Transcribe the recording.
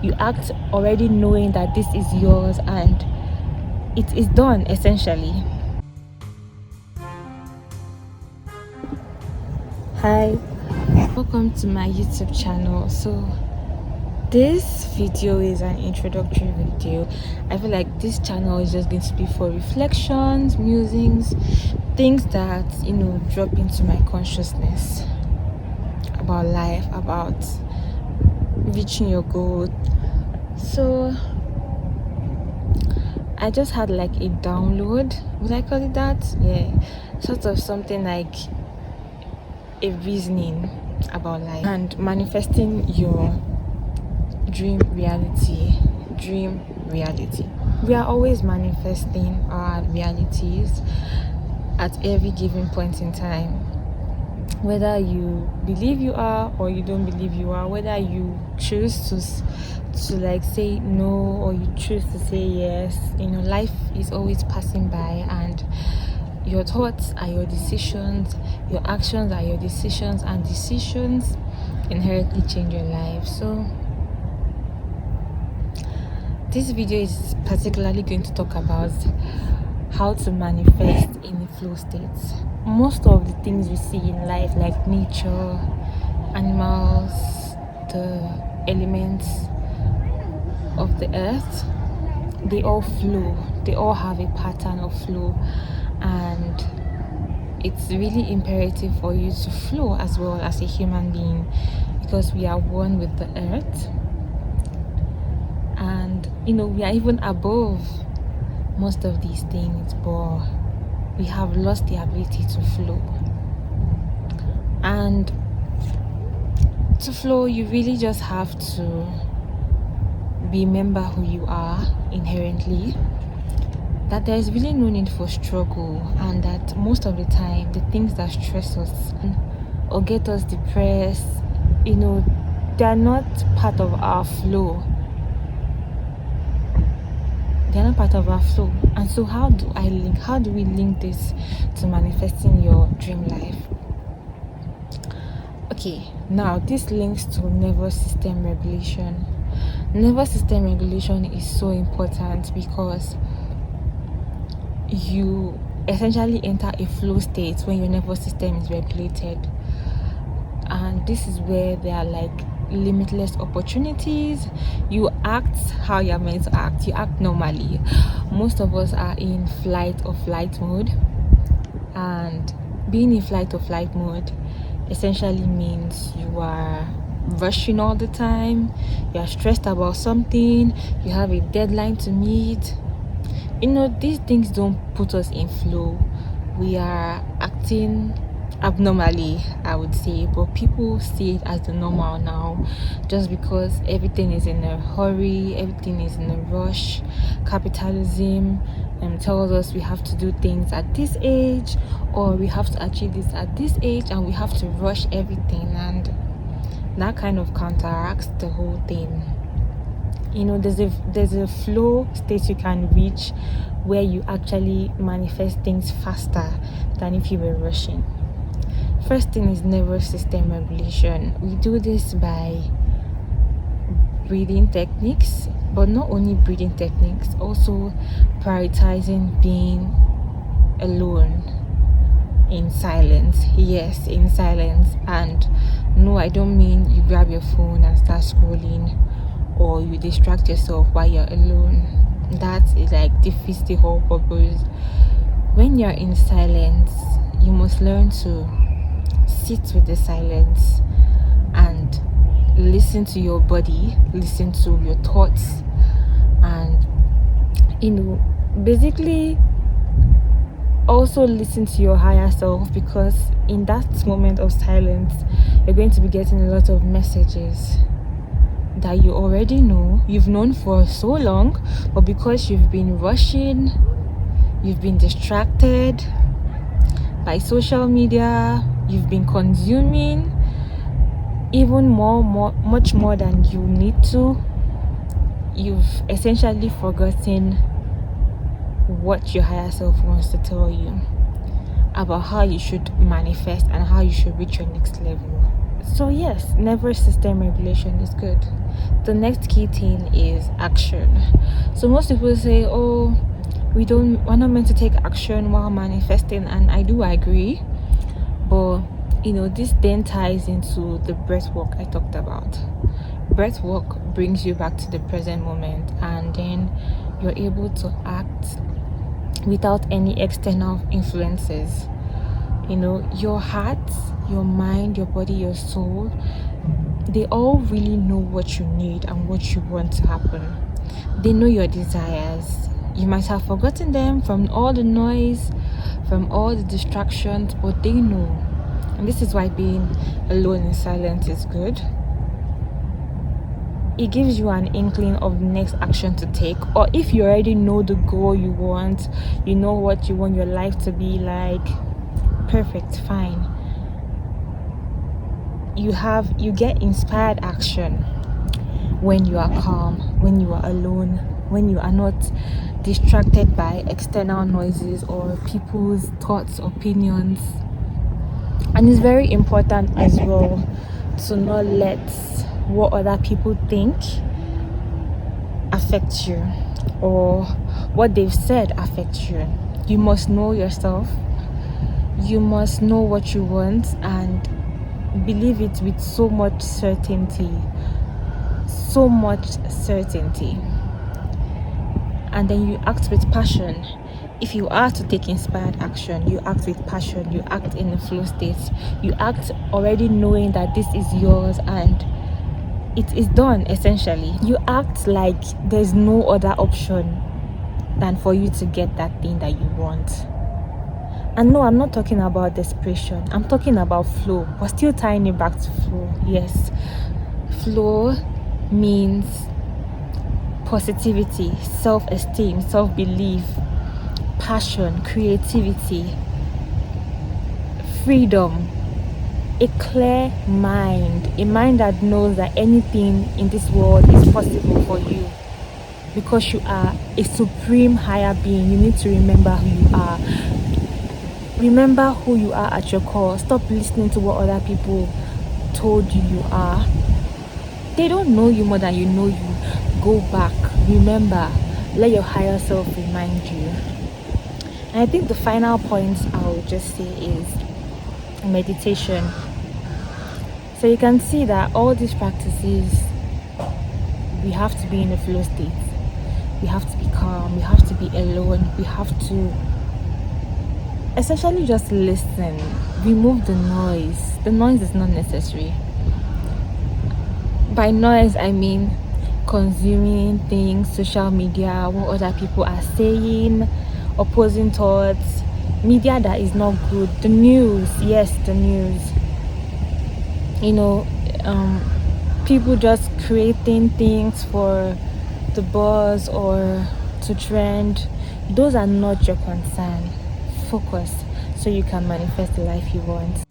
You act already knowing that this is yours and it is done essentially. Hi, welcome to my YouTube channel. So this video is an introductory video. I feel like this channel is just going to be for reflections, musings, things that drop into my consciousness about life, about reaching your goal. So I just had like a download, would I call it that? Yeah, sort of something like a reasoning about life and manifesting your dream reality. We are always manifesting our realities at every given point in time, whether you believe you are or you don't believe you are, whether you choose to like say no or you choose to say yes. Life is always passing by, and your thoughts are your decisions, your actions are your decisions, and decisions inherently change your life. So this video is particularly going to talk about how to manifest in a flow state. Most of the things we see in life, like nature, animals, the elements of the earth, they all flow. They all have a pattern of flow, and it's really imperative for you to flow as well as a human being, because we are one with the earth, and we are even above most of these things, but we have lost the ability to flow. And to flow, you really just have to remember who you are inherently, that there is really no need for struggle, and that most of the time the things that stress us or get us depressed, they are not part of our flow. They're not part of our flow. And so how do we link this to manifesting your dream life? Okay, now this links to nervous system regulation. Nervous system regulation is so important because you essentially enter a flow state when your nervous system is regulated, and this is where there are like limitless opportunities. You act how you're meant to act. You act normally. Most of us are in flight or flight mode, and being in flight or flight mode essentially means you are rushing all the time, you are stressed about something, you have a deadline to meet. These things don't put us in flow. We are acting abnormally, I would say, but people see it as the normal now, just because everything is in a hurry, everything is in a rush. Capitalism tells us we have to do things at this age, or we have to achieve this at this age, and we have to rush everything, and that kind of counteracts the whole thing. There's a flow state you can reach where you actually manifest things faster than if you were rushing. First thing is nervous system regulation. We do this by breathing techniques, but not only breathing techniques, also prioritizing being alone in silence. Yes, in silence. And no, I don't mean you grab your phone and start scrolling, or you distract yourself while you're alone. That is like defeats the whole purpose. When you're in silence, you must learn to sit with the silence and listen to your body, listen to your thoughts, and basically also listen to your higher self, because in that moment of silence you're going to be getting a lot of messages that you already know, you've known for so long, but because you've been rushing, you've been distracted by social media, you've been consuming even much more than you need to, you've essentially forgotten what your higher self wants to tell you about how you should manifest and how you should reach your next level. So yes, nervous system regulation is good. the next key thing is action. So most people say, oh, we're not meant to take action while manifesting, and I do agree, but this then ties into the breath work I talked about. Breath work brings you back to the present moment, and then you're able to act without any external influences. Your heart, your mind, your body, your soul, they all really know what you need and what you want to happen. They know your desires. You might have forgotten them from all the noise, from all the distractions, but they know. And this is why being alone in silence is good. It gives you an inkling of the next action to take. Or if you already know the goal you want, you know what you want your life to be like, perfect, fine. You get inspired action when you are calm, when you are alone, when you are not distracted by external noises or people's thoughts, opinions. And it's very important as well to not let what other people think affect you, or what they've said affect you. You must know yourself. You must know what you want and believe it with so much certainty. And then you act with passion. If you are to take inspired action, you act with passion. You act in the flow state. You act already knowing that this is yours and it is done. Essentially, you act like there's no other option than for you to get that thing that you want. And no, I'm not talking about desperation. I'm talking about flow. We're still tying it back to flow. Yes, flow means positivity, self-esteem, self-belief, passion, creativity, freedom, a clear mind, a mind that knows that anything in this world is possible for you because you are a supreme higher being. You need to remember who you are. Remember who you are at your core. Stop listening to what other people told you are. They don't know you more than you know you. Go back, remember, let your higher self remind you. And I think the final point I would just say is meditation. So you can see that all these practices, we have to be in a flow state. We have to be calm. We have to be alone. We have to essentially just listen. Remove the noise. The noise is not necessary. By noise, I mean consuming things, social media, what other people are saying, opposing thoughts, media that is not good, the news. Yes, the news. People just creating things for the buzz or to trend. Those are not your concern. Focus so you can manifest the life you want.